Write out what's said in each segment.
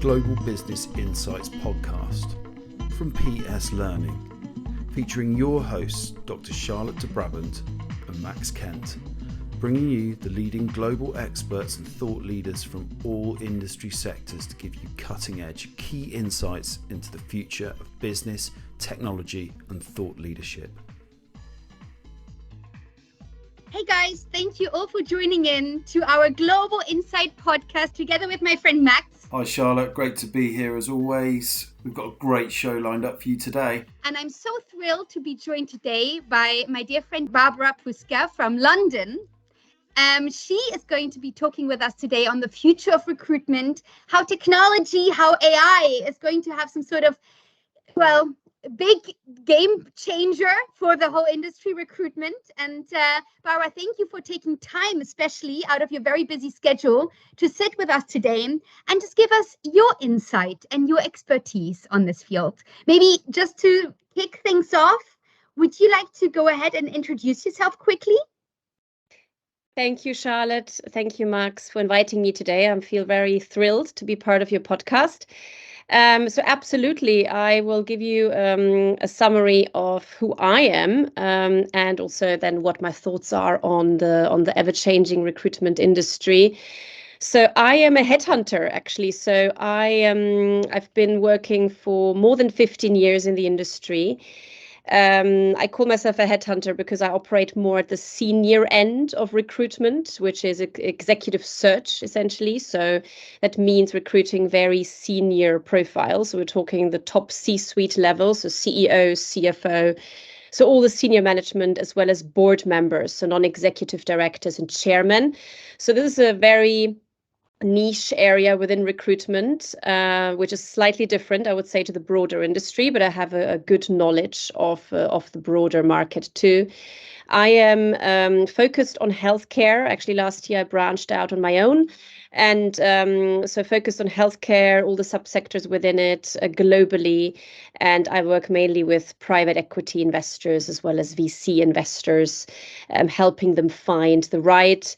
Global Business Insights podcast from PS Learning, featuring your hosts Dr. Charlotte de Brabant and Max Kent, bringing you the leading global experts and thought leaders from all industry sectors to give you cutting-edge key insights into the future of business, technology and thought leadership. Hey guys, thank you all for joining in to our Global Insight podcast together with my friend Max. Hi Charlotte, great to be here as always. We've got a great show lined up for you today. And I'm so thrilled to be joined today by my dear friend Barbara Pusca from London. She is going to be talking with us today on the future of recruitment, how technology, how AI is going to have some sort of, big game changer for the whole industry recruitment. And Barbara, thank you for taking time, especially out of your very busy schedule, to sit with us today and just give us your insight and your expertise on this field. Maybe just to kick things off, would you like to go ahead and introduce yourself quickly? Thank you, Charlotte. Thank you, Max, for inviting me today. I feel very thrilled to be part of your podcast. So absolutely, I will give you a summary of who I am and also then what my thoughts are on the ever-changing recruitment industry. So I am a headhunter, actually. So I've been working for more than 15 years in the industry. I call myself a headhunter because I operate more at the senior end of recruitment, which is executive search, essentially. So that means recruiting very senior profiles. So we're talking the top C-suite levels, so CEO, CFO, so all the senior management as well as board members, so non-executive directors and chairmen. So this is a very niche area within recruitment, which is slightly different, I would say, to the broader industry, but I have a good knowledge of the broader market too. I am focused on healthcare. Actually, last year I branched out on my own, and so focused on healthcare, all the subsectors within it globally, and I work mainly with private equity investors as well as VC investors, helping them find the right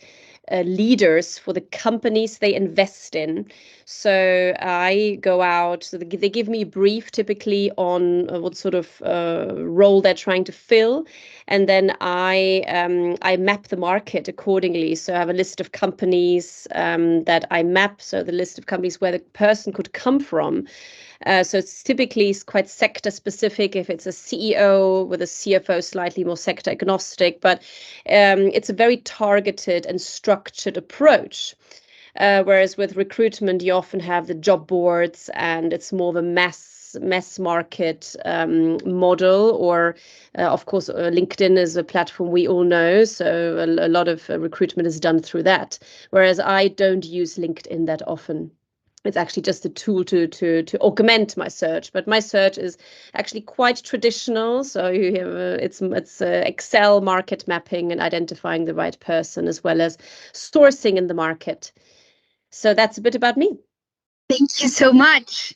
leaders for the companies they invest in. So I go out, so they give me a brief typically on what sort of role they're trying to fill. And then I map the market accordingly. So I have a list of companies that I map. So the list of companies where the person could come from. So it's typically quite sector specific. If it's a CEO with a CFO, slightly more sector agnostic, but it's a very targeted and structured approach. Whereas with recruitment, you often have the job boards and it's more of a mass market model, or of course, LinkedIn is a platform we all know. So a lot of recruitment is done through that. Whereas I don't use LinkedIn that often. It's actually just a tool to augment my search, but my search is actually quite traditional. So you have it's Excel market mapping and identifying the right person, as well as sourcing in the market. So that's a bit about me. Thank you so much,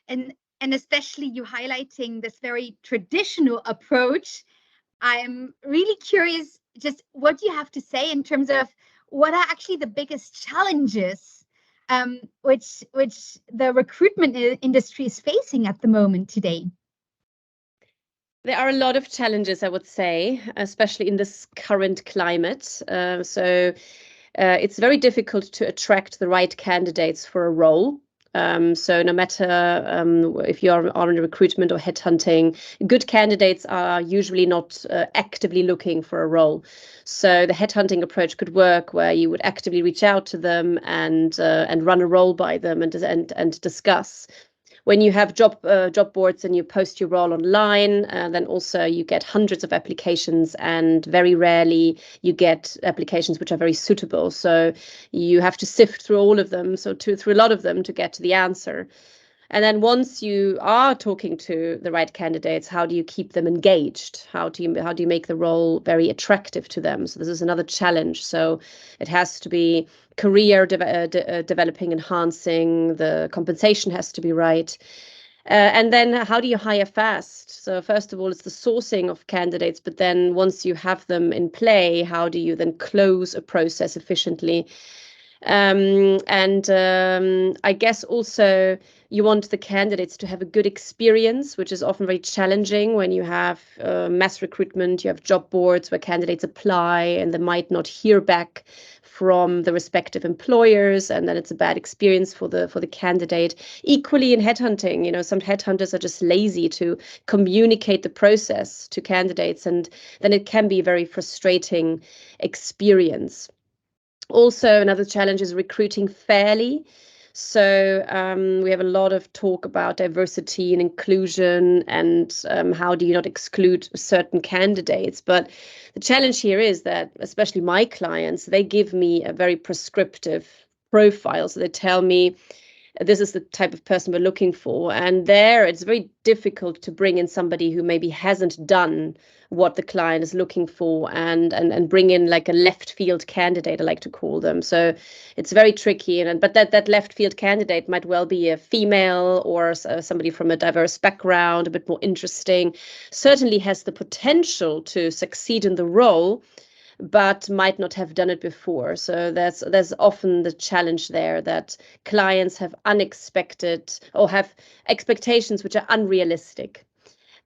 and especially you highlighting this very traditional approach. I'm really curious, just what you have to say in terms of what are actually the biggest challenges which the recruitment industry is facing at the moment today. There are a lot of challenges, I would say, especially in this current climate. So it's very difficult to attract the right candidates for a role. So no matter if you are in recruitment or headhunting, good candidates are usually not actively looking for a role. So the headhunting approach could work where you would actively reach out to them and run a role by them and discuss. When you have job boards and you post your role online, then also you get hundreds of applications, and very rarely you get applications which are very suitable. So you have to sift through all of them, through a lot of them to get to the answer. And then once you are talking to the right candidates, how do you keep them engaged? How do you make the role very attractive to them? So this is another challenge. So it has to be career developing, enhancing. The compensation has to be right. And then how do you hire fast? So first of all, it's the sourcing of candidates, but then once you have them in play, how do you then close a process efficiently? I guess also you want the candidates to have a good experience, which is often very challenging when you have mass recruitment, you have job boards where candidates apply and they might not hear back from the respective employers, and then it's a bad experience for the candidate. Equally in headhunting, some headhunters are just lazy to communicate the process to candidates, and then it can be a very frustrating experience. Also, another challenge is recruiting fairly. So we have a lot of talk about diversity and inclusion, and how do you not exclude certain candidates. But the challenge here is that, especially my clients, they give me a very prescriptive profile. So they tell me, this is the type of person we're looking for. And there it's very difficult to bring in somebody who maybe hasn't done what the client is looking for, and bring in like a left field candidate, I like to call them. So it's very tricky. But that left field candidate might well be a female or somebody from a diverse background, a bit more interesting, certainly has the potential to succeed in the role, but might not have done it before. So there's often the challenge there, that clients have unexpected or have expectations which are unrealistic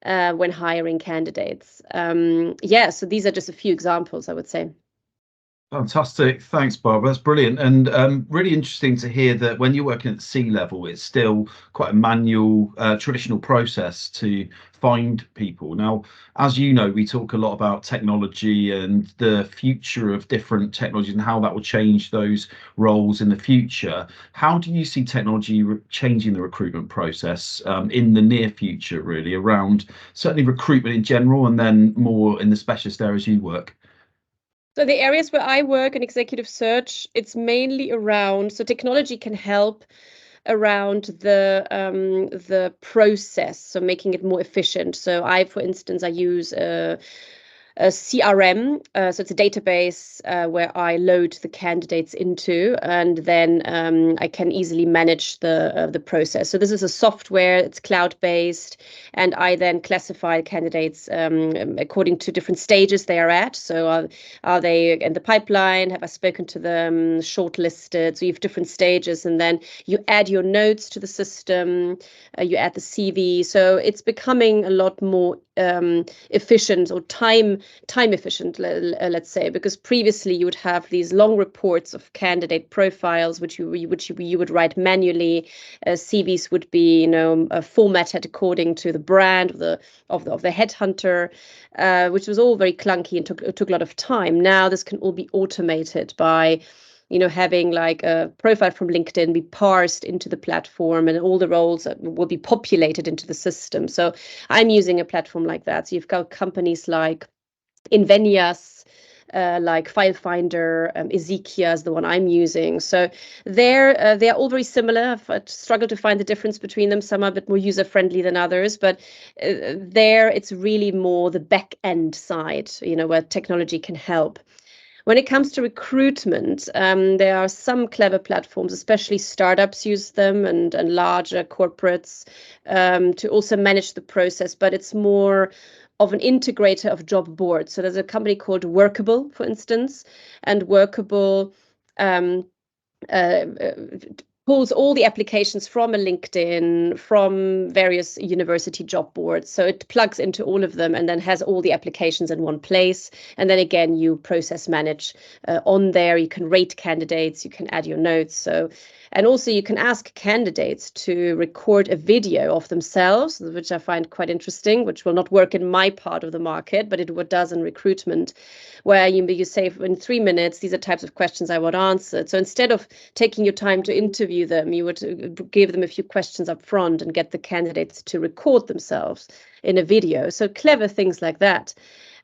when hiring candidates. So these are just a few examples, I would say. Fantastic. Thanks, Barbara. That's brilliant. And really interesting to hear that when you're working at C-level, it's still quite a manual, traditional process to find people. Now, as you know, we talk a lot about technology and the future of different technologies and how that will change those roles in the future. How do you see technology changing the recruitment process in the near future, really, around certainly recruitment in general, and then more in the specialist areas you work? So the areas where I work in executive search, it's mainly around, so technology can help around the process, so making it more efficient. So for instance, I use a CRM, so it's a database where I load the candidates into, and then I can easily manage the process. So this is a software, it's cloud-based, and I then classify candidates according to different stages they are at. So are they in the pipeline? Have I spoken to them? Shortlisted? So you have different stages, and then you add your notes to the system, you add the CV. So it's becoming a lot more efficient, or time efficient, let's say, because previously you would have these long reports of candidate profiles which you would write manually. CVs would be formatted according to the brand of the headhunter, which was all very clunky and took a lot of time. Now this can all be automated by having like a profile from LinkedIn be parsed into the platform, and all the roles will be populated into the system. So I'm using a platform like that. So you've got companies like Invenias, like FileFinder, Ezekia is the one I'm using. So they're all very similar. I've struggled to find the difference between them. Some are a bit more user-friendly than others, but there it's really more the back-end side, where technology can help. When it comes to recruitment, there are some clever platforms, especially startups use them, and larger corporates, to also manage the process, but it's more of an integrator of job boards. So there's a company called Workable, for instance, and Workable pulls all the applications from a LinkedIn, from various university job boards. So it plugs into all of them and then has all the applications in one place. And then again, you process manage on there. You can rate candidates, you can add your notes. And also you can ask candidates to record a video of themselves, which I find quite interesting, which will not work in my part of the market, but it does in recruitment, where you say in 3 minutes, these are types of questions I want answered. So instead of taking your time to interview them, you would give them a few questions up front and get the candidates to record themselves in a video. So clever things like that.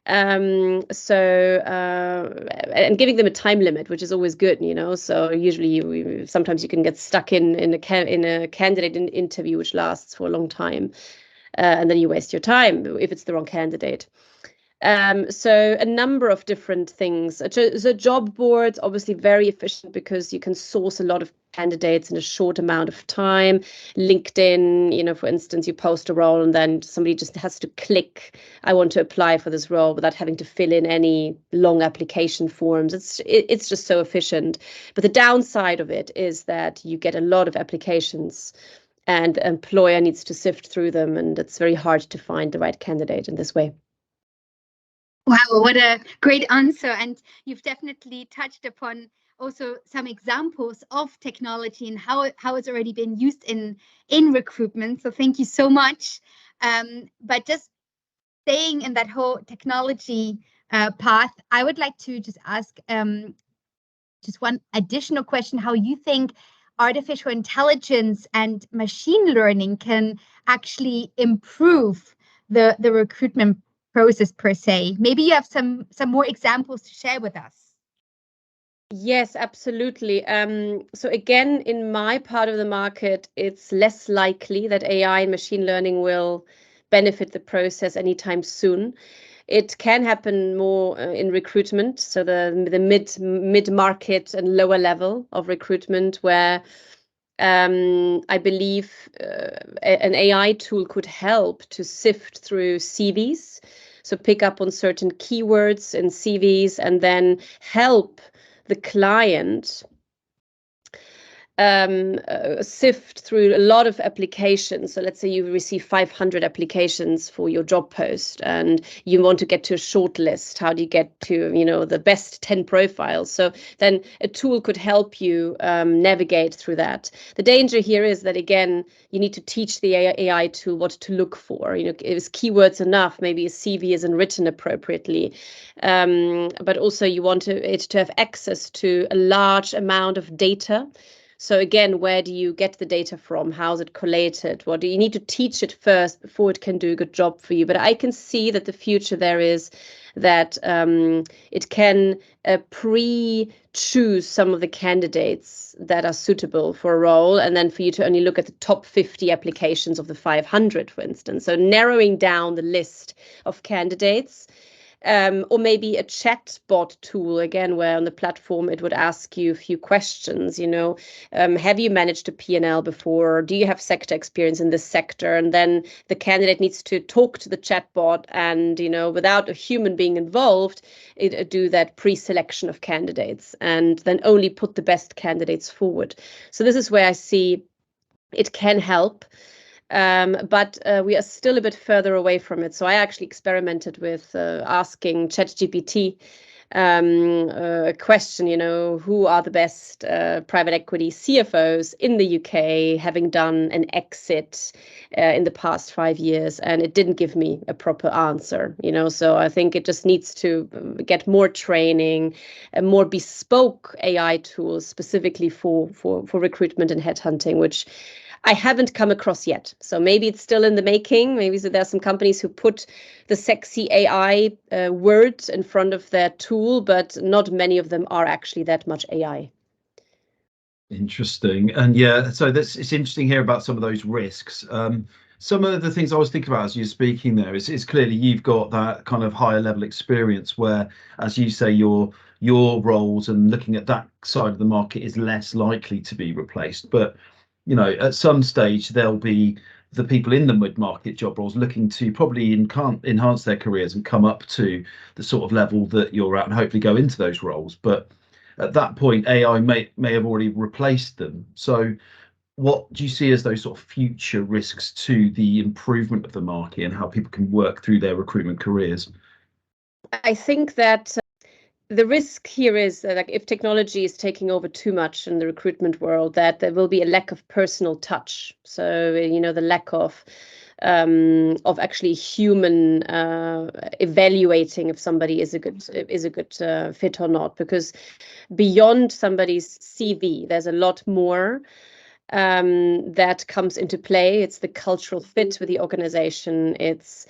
And giving them a time limit, which is always good, So usually, sometimes you can get stuck in a candidate interview which lasts for a long time, and then you waste your time if it's the wrong candidate. So a number of different things. So job boards, obviously very efficient because you can source a lot of candidates in a short amount of time. LinkedIn, for instance, you post a role and then somebody just has to click, I want to apply for this role without having to fill in any long application forms. It's just so efficient. But the downside of it is that you get a lot of applications and the employer needs to sift through them, and it's very hard to find the right candidate in this way. Wow, what a great answer. And you've definitely touched upon also some examples of technology and how it's already been used in recruitment. So thank you so much. But just staying in that whole technology path, I would like to just ask just one additional question, how you think artificial intelligence and machine learning can actually improve the recruitment process per se. Maybe you have some more examples to share with us. Yes, absolutely. So again, in my part of the market, it's less likely that AI and machine learning will benefit the process anytime soon. It can happen more in recruitment, so the mid market and lower level of recruitment, where I believe an AI tool could help to sift through CVs, so pick up on certain keywords in CVs and then help the client sift through a lot of applications. So let's say you receive 500 applications for your job post and you want to get to a short list. How do you get to, the best 10 profiles? So then a tool could help you navigate through that. The danger here is that, again, you need to teach the AI tool what to look for. Is keywords enough? Maybe a CV isn't written appropriately. But also you want it to have access to a large amount of data. So again, where do you get the data from? How is it collated? What do you need to teach it first before it can do a good job for you? But I can see that the future there is that it can pre-choose some of the candidates that are suitable for a role, and then for you to only look at the top 50 applications of the 500, for instance. So narrowing down the list of candidates. Or maybe a chatbot tool, again, where on the platform it would ask you a few questions, have you managed a P&L before? Do you have sector experience in this sector? And then the candidate needs to talk to the chatbot and, without a human being involved, do that pre-selection of candidates and then only put the best candidates forward. So this is where I see it can help. But we are still a bit further away from it. So I actually experimented with asking ChatGPT a question, who are the best private equity CFOs in the UK having done an exit in the past 5 years, and it didn't give me a proper answer, so I think it just needs to get more training and more bespoke AI tools specifically for recruitment and headhunting, which I haven't come across yet. So maybe it's still in the making. Maybe there are some companies who put the sexy AI word in front of their tool, but not many of them are actually that much AI. Interesting. And yeah, so it's interesting here about some of those risks. Some of the things I was thinking about as you're speaking there is clearly you've got that kind of higher level experience where, as you say, your roles and looking at that side of the market is less likely to be replaced. But at some stage, there'll be the people in the mid-market job roles looking to probably enhance their careers and come up to the sort of level that you're at and hopefully go into those roles. But at that point, AI may have already replaced them. So what do you see as those sort of future risks to the improvement of the market and how people can work through their recruitment careers? I think that the risk here is that, if technology is taking over too much in the recruitment world, that there will be a lack of personal touch. So, the lack of actually human evaluating if somebody is a good fit or not. Because beyond somebody's CV, there's a lot more that comes into play. It's the cultural fit with the organization. It's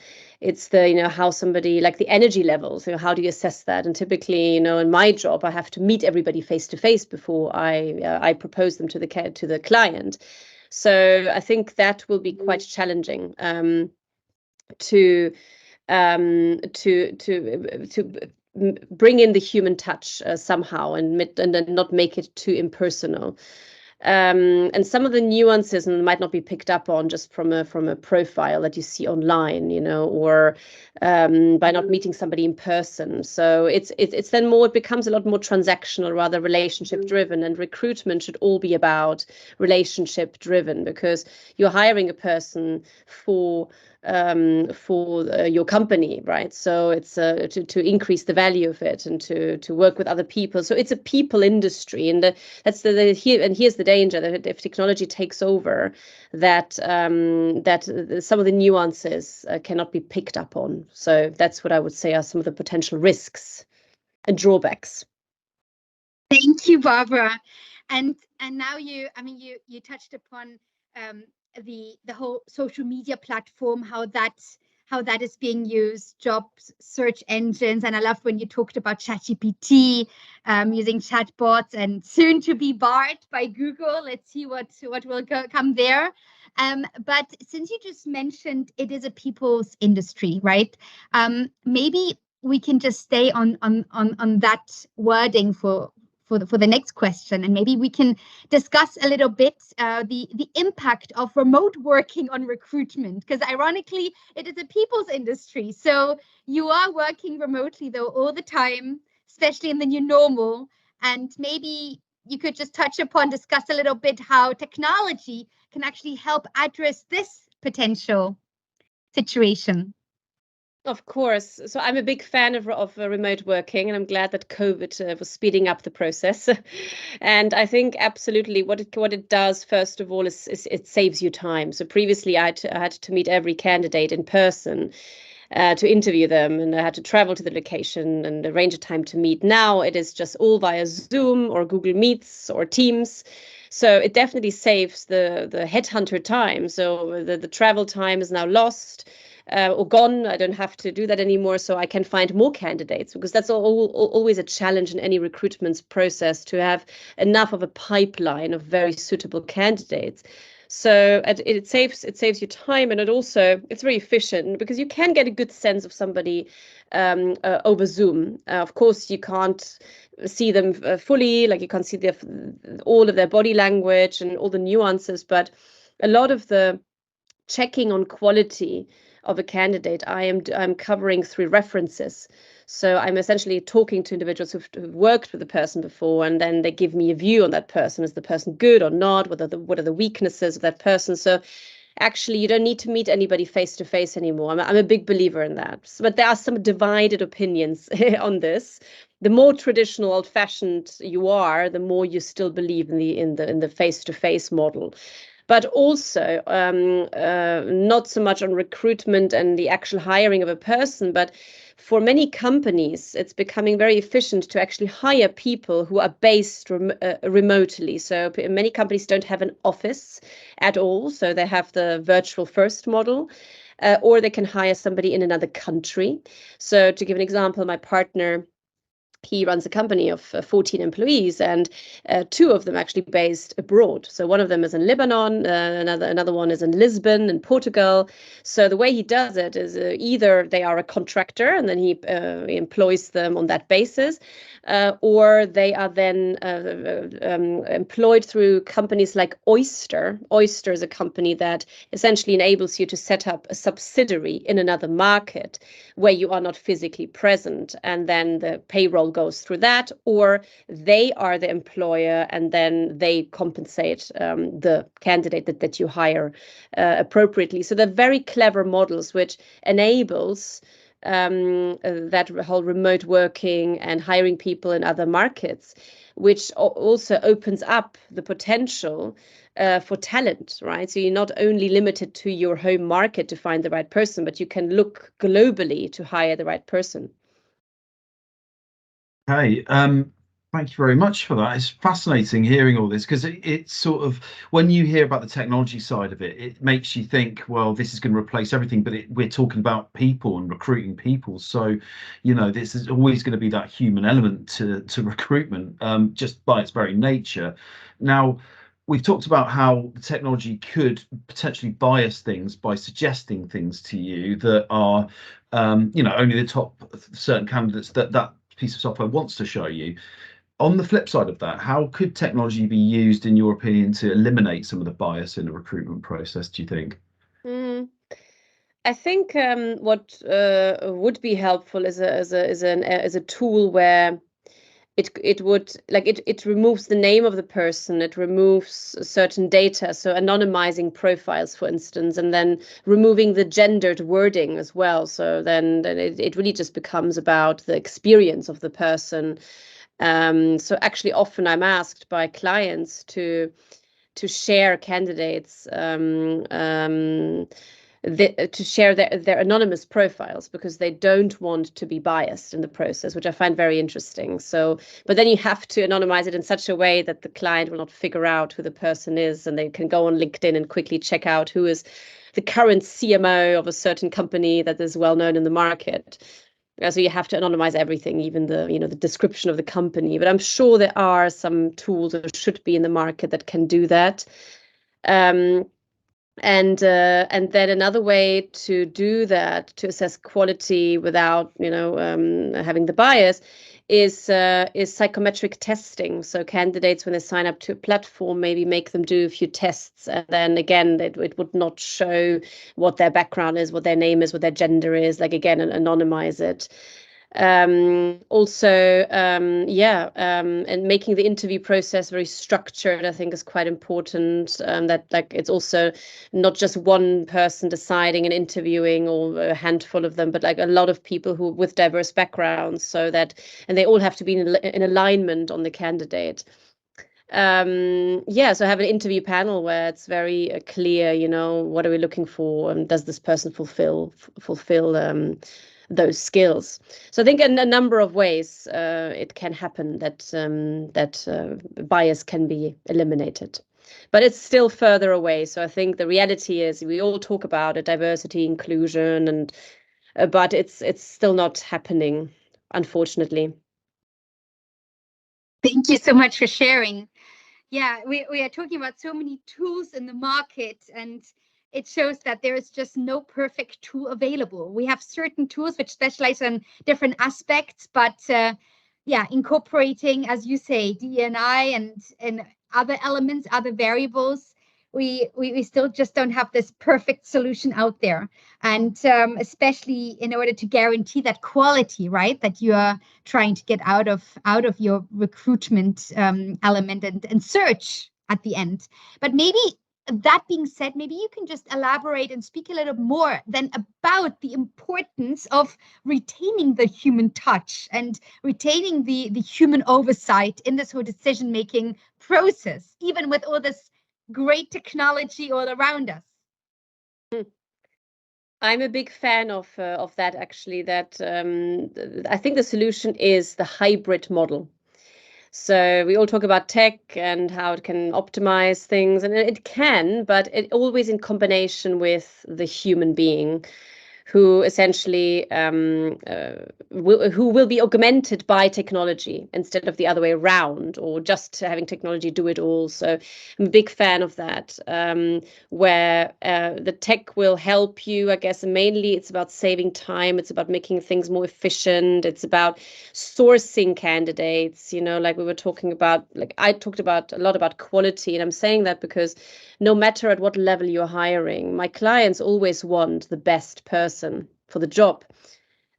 the, how somebody, like the energy levels, how do you assess that? And typically, in my job, I have to meet everybody face to face before I propose them to the client. So I think that will be quite challenging to to bring in the human touch somehow, and then not make it too impersonal. And some of the nuances might not be picked up on just from a profile that you see online, or by not meeting somebody in person. So it's then more, it becomes a lot more transactional, rather relationship driven, and recruitment should all be about relationship driven, because you're hiring a person for your company, right? So it's to increase the value of it, and to work with other people. So it's a people industry, and that's here's the danger, that if technology takes over, that some of the nuances cannot be picked up on. So that's what I would say are some of the potential risks and drawbacks. Thank you, Barbara. And now you touched upon the whole social media platform, how that is being used, jobs, search engines. And I loved when you talked about ChatGPT, using chatbots, and soon to be Bard by Google. Let's see what will come there. But since you just mentioned it is a people's industry, right? Maybe we can just stay on that wording for the next question, and maybe we can discuss a little bit the impact of remote working on recruitment, because ironically it is a people's industry. So you are working remotely though all the time, especially in the new normal, and maybe you could just discuss a little bit how technology can actually help address this potential situation. Of course. So I'm a big fan of remote working, and I'm glad that COVID was speeding up the process. And I think absolutely what it does, first of all, is it saves you time. So previously I had to meet every candidate in person to interview them, and I had to travel to the location and arrange a time to meet. Now it is just all via Zoom or Google Meets or Teams. So it definitely saves the headhunter time. So the travel time is now lost. Or gone. I don't have to do that anymore, so I can find more candidates, because that's always a challenge in any recruitment process, to have enough of a pipeline of very suitable candidates. So it saves you time, and it's very efficient, because you can get a good sense of somebody over Zoom. Of course, you can't see them fully, like you can't see all of their body language and all the nuances, but a lot of the checking on quality of a candidate I'm covering through references. So I'm essentially talking to individuals who've worked with the person before, and then they give me a view on that person. Is the person good or not? What are the weaknesses of that person? So actually, you don't need to meet anybody face to face anymore. I'm a big believer in that. But there are some divided opinions on this. The more traditional, old-fashioned you are, the more you still believe in the face-to-face model. But also not so much on recruitment and the actual hiring of a person, but for many companies, it's becoming very efficient to actually hire people who are based remotely. So many companies don't have an office at all, so they have the virtual first model. Or they can hire somebody in another country. So to give an example, my partner, he runs a company of 14 employees, and 2 of them actually based abroad. So one of them is in Lebanon, another one is in Lisbon in Portugal. So the way he does it is either they are a contractor, and then he employs them on that basis, or they are then employed through companies like Oyster. Oyster is a company that essentially enables you to set up a subsidiary in another market where you are not physically present, and then the payroll goes through that, or they are the employer, and then they compensate the candidate that you hire appropriately. So they're very clever models which enables that whole remote working and hiring people in other markets, which also opens up the potential for talent, right? So you're not only limited to your home market to find the right person, but you can look globally to hire the right person. Hey, thank you very much for that. It's fascinating hearing all this, because it's sort of, when you hear about the technology side of it, it makes you think, well, this is going to replace everything, but we're talking about people and recruiting people. So, this is always going to be that human element to recruitment, just by its very nature. Now, we've talked about how the technology could potentially bias things by suggesting things to you that are, only the top certain candidates that piece of software wants to show you. On the flip side of that, how could technology be used, in your opinion, to eliminate some of the bias in the recruitment process, do you think? I think what would be helpful is a tool where it removes the name of the person, it removes certain data, so anonymizing profiles, for instance, and then removing the gendered wording as well. So then it really just becomes about the experience of the person. So actually, often I'm asked by clients to share candidates. To share their anonymous profiles because they don't want to be biased in the process, which I find very interesting. So, but then you have to anonymize it in such a way that the client will not figure out who the person is, and they can go on LinkedIn and quickly check out who is the current CMO of a certain company that is well known in the market. So you have to anonymize everything, even the description of the company. But I'm sure there are some tools or should be in the market that can do that. And then another way to do that, to assess quality without having the bias, is psychometric testing. So candidates, when they sign up to a platform, maybe make them do a few tests, and then again it would not show what their background is, what their name is, what their gender is, and anonymize it. And making the interview process very structured, I think, is quite important. That it's also not just one person deciding and interviewing, or a handful of them, but a lot of people who with diverse backgrounds, and they all have to be in alignment on the candidate. So have an interview panel where it's very clear, what are we looking for, and does this person fulfill those skills. So I think in a number of ways it can happen that bias can be eliminated, but it's still further away. So I think the reality is we all talk about it, diversity, inclusion, but it's still not happening, unfortunately. Thank you so much for sharing. Yeah, we are talking about so many tools in the market, and it shows that there is just no perfect tool available. We have certain tools which specialize on different aspects, but incorporating, as you say, DE&I and other elements, other variables, we still just don't have this perfect solution out there. And especially in order to guarantee that quality, right, that you are trying to get out of your recruitment element and search at the end. But maybe that being said, maybe you can just elaborate and speak a little more then about the importance of retaining the human touch and retaining the human oversight in this whole decision-making process, even with all this great technology all around us. I'm a big fan of that, actually, that I think the solution is the hybrid model. So we all talk about tech and how it can optimize things, and it can, but it always in combination with the human being, who essentially who will be augmented by technology instead of the other way around, or just having technology do it all. So I'm a big fan of that, where the tech will help you. I guess mainly it's about saving time. It's about making things more efficient. It's about sourcing candidates, like we were talking about, I talked about a lot about quality, and I'm saying that because no matter at what level you're hiring, my clients always want the best person for the job.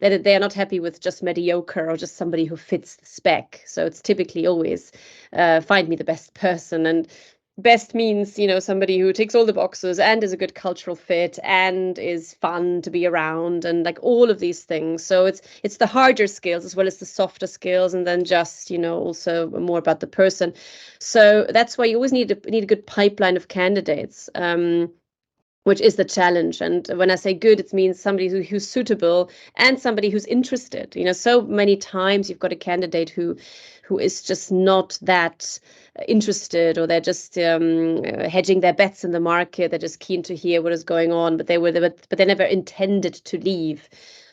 They are not happy with just mediocre or just somebody who fits the spec. So it's typically always find me the best person. And best means, somebody who ticks all the boxes and is a good cultural fit and is fun to be around, and all of these things. So it's the harder skills as well as the softer skills, and then just, also more about the person. So that's why you always need a good pipeline of candidates, which is the challenge. And when I say good, it means somebody who's suitable and somebody who's interested. So many times you've got a candidate who is just not that interested, or they're just hedging their bets in the market. They're just keen to hear what is going on, but they never intended to leave.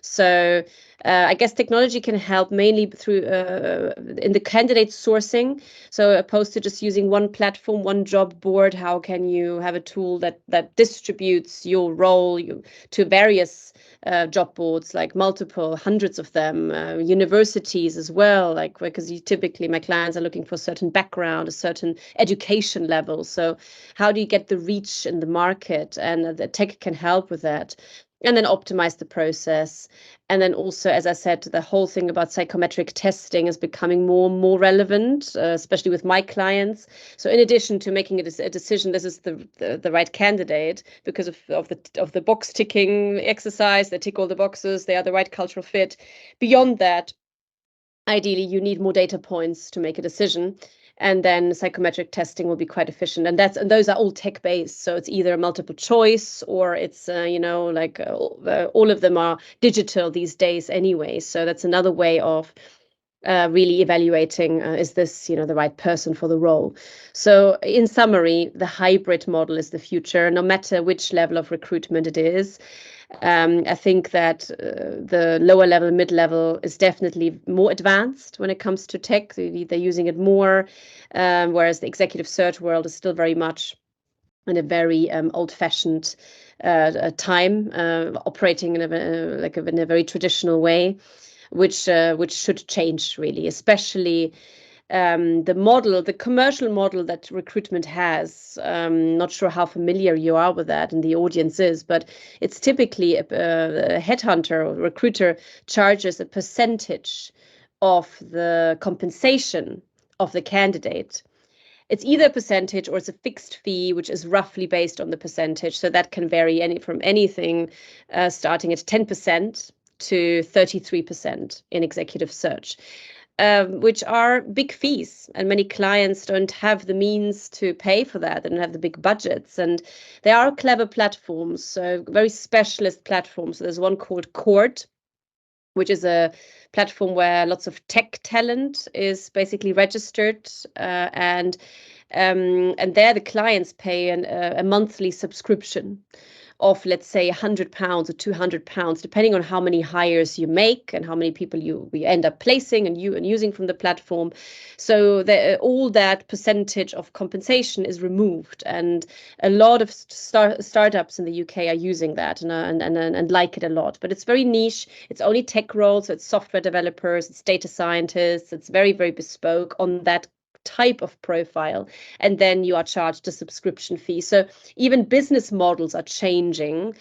So I guess technology can help mainly through in the candidate sourcing. So opposed to just using one platform, one job board, how can you have a tool that distributes your role to various job boards, like multiple hundreds of them, universities as well, like because typically my clients are looking for a certain background, a certain education level. So how do you get the reach in the market? And the tech can help with that. And then optimize the process. And then also, as I said, the whole thing about psychometric testing is becoming more and more relevant, especially with my clients. So in addition to making a decision, this is the right candidate because of the box ticking exercise, they tick all the boxes, they are the right cultural fit. Beyond that, ideally, you need more data points to make a decision. And then psychometric testing will be quite efficient. And those are all tech-based. So it's either multiple choice or it's, all of them are digital these days anyway. So that's another way of really evaluating, is this, the right person for the role? So in summary, the hybrid model is the future, no matter which level of recruitment it is. I think that the lower level, mid-level is definitely more advanced when it comes to tech. They're using it more, whereas the executive search world is still very much in a very old-fashioned time, operating in a very traditional way, which should change really, especially the commercial model that recruitment has. Not sure how familiar you are with that and the audience is, but it's typically a headhunter or recruiter charges a percentage of the compensation of the candidate. It's either a percentage or it's a fixed fee, which is roughly based on the percentage. So that can vary from anything starting at 10% to 33% in executive search. Which are big fees, and many clients don't have the means to pay for that. They don't have the big budgets, and there are clever platforms, so very specialist platforms. So there's one called Court, which is a platform where lots of tech talent is basically registered, and there the clients pay a monthly subscription of, let's say, £100 or £200, depending on how many hires you make and how many people we end up placing and using from the platform. So all that percentage of compensation is removed, and a lot of startups in the UK are using that and like it a lot. But it's very niche. It's only tech roles, so it's software developers, it's data scientists. It's very, very bespoke on that type of profile, and then you are charged a subscription fee. So even business models are changing,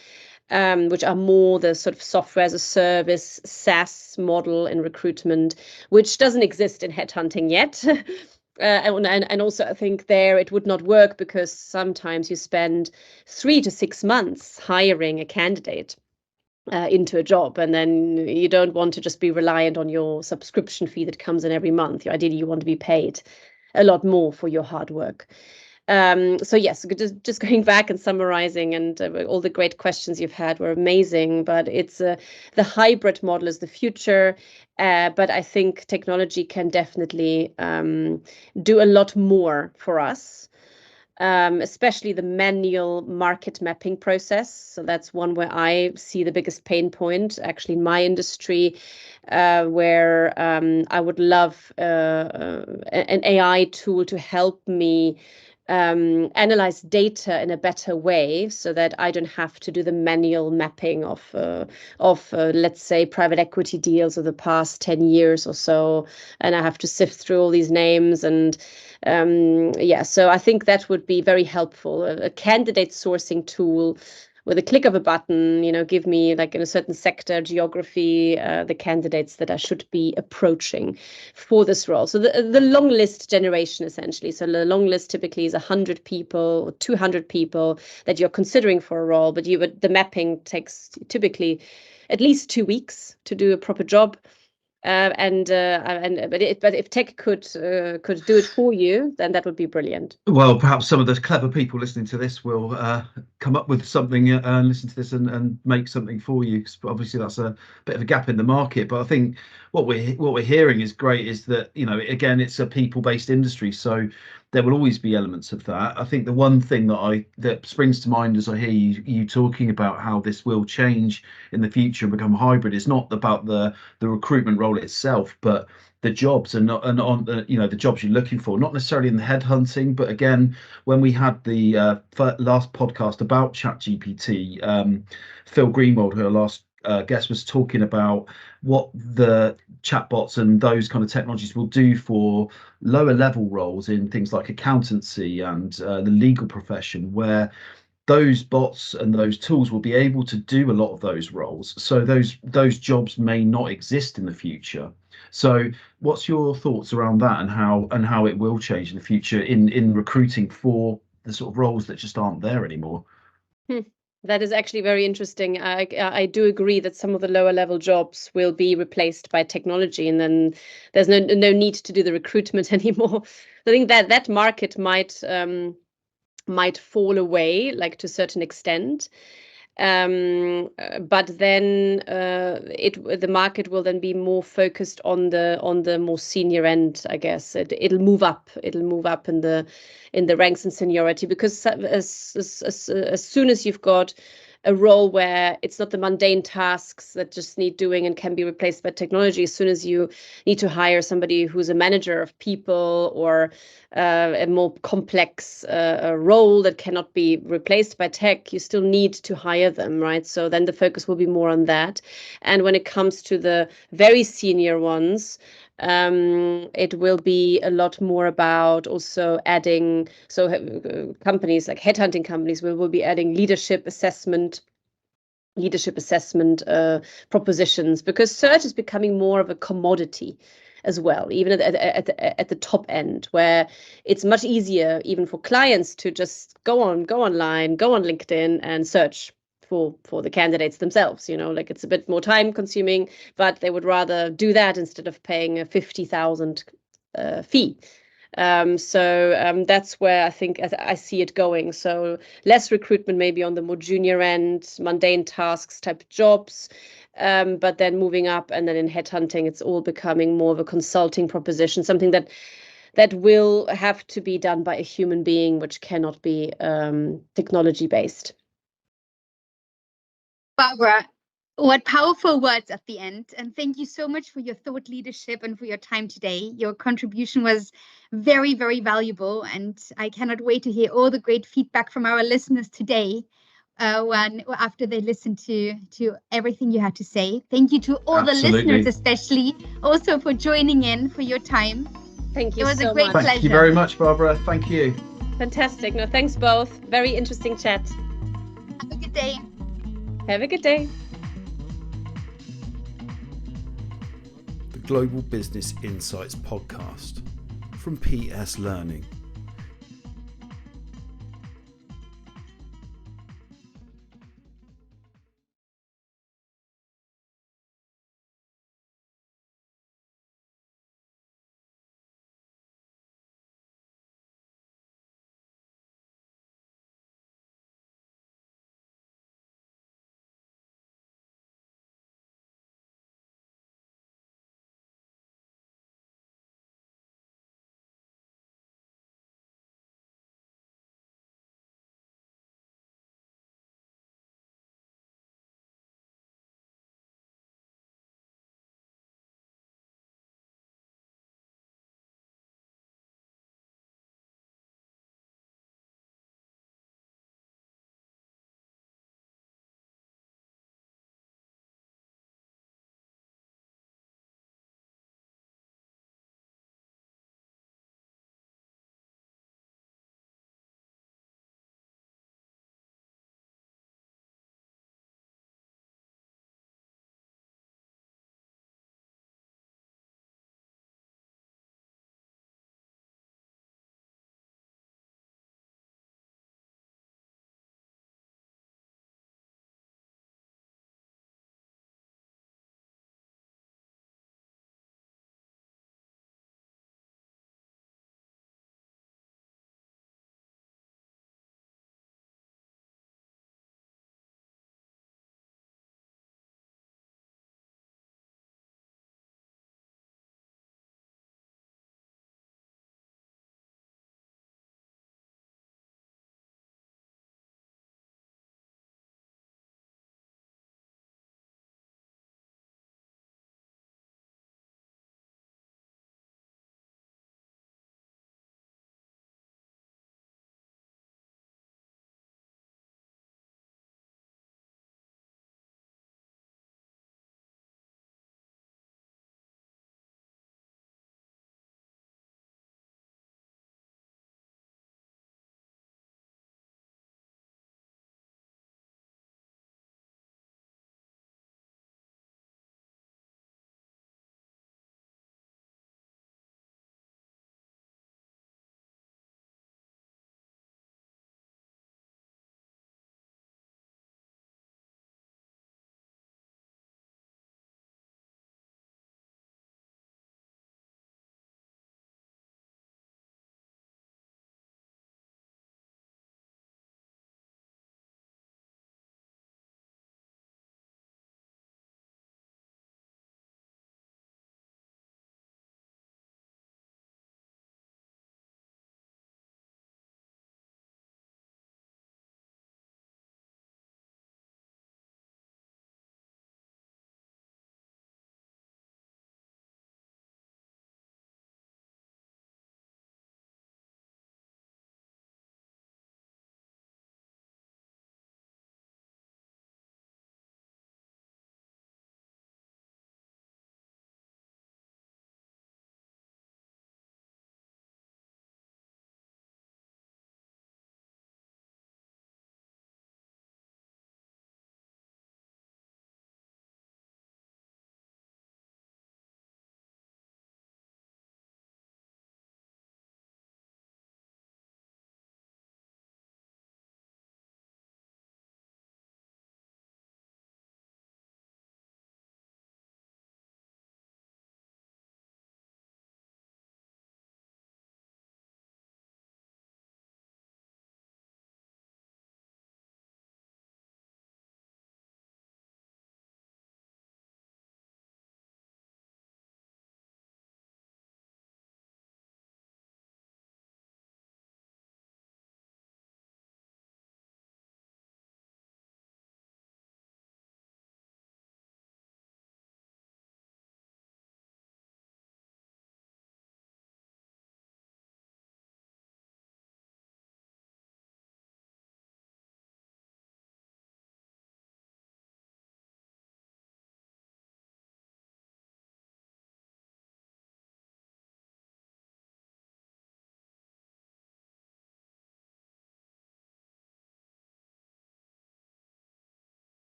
which are more the sort of software as a service SaaS model in recruitment, which doesn't exist in headhunting yet. And also I think there it would not work because sometimes you spend 3 to 6 months hiring a candidate into a job, and then you don't want to just be reliant on your subscription fee that comes in every month. Ideally, you want to be paid a lot more for your hard work. So yes, just going back and summarizing, and all the great questions you've had were amazing, but it's the hybrid model is the future, but I think technology can definitely do a lot more for us. Especially the manual market mapping process. So that's one where I see the biggest pain point actually in my industry, where I would love an AI tool to help me analyze data in a better way, so that I don't have to do the manual mapping of let's say private equity deals of the past 10 years or so, and I have to sift through all these names. And so I think that would be very helpful. A candidate sourcing tool with a click of a button, give me, like, in a certain sector, geography, the candidates that I should be approaching for this role. So the long list generation, essentially. So the long list typically is 100 people or 200 people that you're considering for a role, but the mapping takes typically at least 2 weeks to do a proper job. But if tech could do it for you, then that would be brilliant. Well, perhaps some of the clever people listening to this will come up with something and listen to this and make something for you. Because obviously that's a bit of a gap in the market. But I think what we're hearing is great. Is that again, it's a people-based industry, so there will always be elements of that. I think the one thing that springs to mind as I hear you talking about how this will change in the future and become hybrid is not about the recruitment role itself, but the jobs and on the the jobs you're looking for, not necessarily in the headhunting, but again, when we had the last podcast about ChatGPT, Phil Greenwald, who our last guest, was talking about what the chatbots and those kind of technologies will do for lower level roles in things like accountancy and the legal profession, where those bots and those tools will be able to do a lot of those roles. So those jobs may not exist in the future. So what's your thoughts around that, and how it will change in the future in recruiting for the sort of roles that just aren't there anymore? That is actually very interesting. I do agree that some of the lower level jobs will be replaced by technology, and then there's no need to do the recruitment anymore. I think that market might fall away, like to a certain extent. But then the market will then be more focused on the more senior end, I guess. It'll move up. It'll move up in the ranks and seniority, because as soon as you've got a role where it's not the mundane tasks that just need doing and can be replaced by technology, as soon as you need to hire somebody who's a manager of people, or a more complex role that cannot be replaced by tech, you still need to hire them, right? So then the focus will be more on that. And when it comes to the very senior ones, it will be a lot more about also adding, so companies like headhunting companies will be adding leadership assessment propositions, because search is becoming more of a commodity as well, even at the top end, where it's much easier even for clients to just go online, go on LinkedIn and search for the candidates themselves. Like, it's a bit more time consuming, but they would rather do that instead of paying a 50,000 fee. So that's where I think I see it going. So less recruitment, maybe on the more junior end, mundane tasks type jobs, but then moving up, and then in headhunting, it's all becoming more of a consulting proposition, something that will have to be done by a human being, which cannot be technology based. Barbara, what powerful words at the end. And thank you so much for your thought leadership and for your time today. Your contribution was very, very valuable. And I cannot wait to hear all the great feedback from our listeners today after they listen to everything you had to say. Thank you to all Absolutely. the listeners, especially also for joining in, for your time. Thank you. It was so a great much. pleasure. Thank you very much, Barbara. Thank you. Fantastic. No, thanks both. Very interesting chat. Have a good day. Have a good day. The Global Business Insights podcast from PS Learning.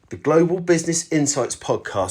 The Global Business Insights podcast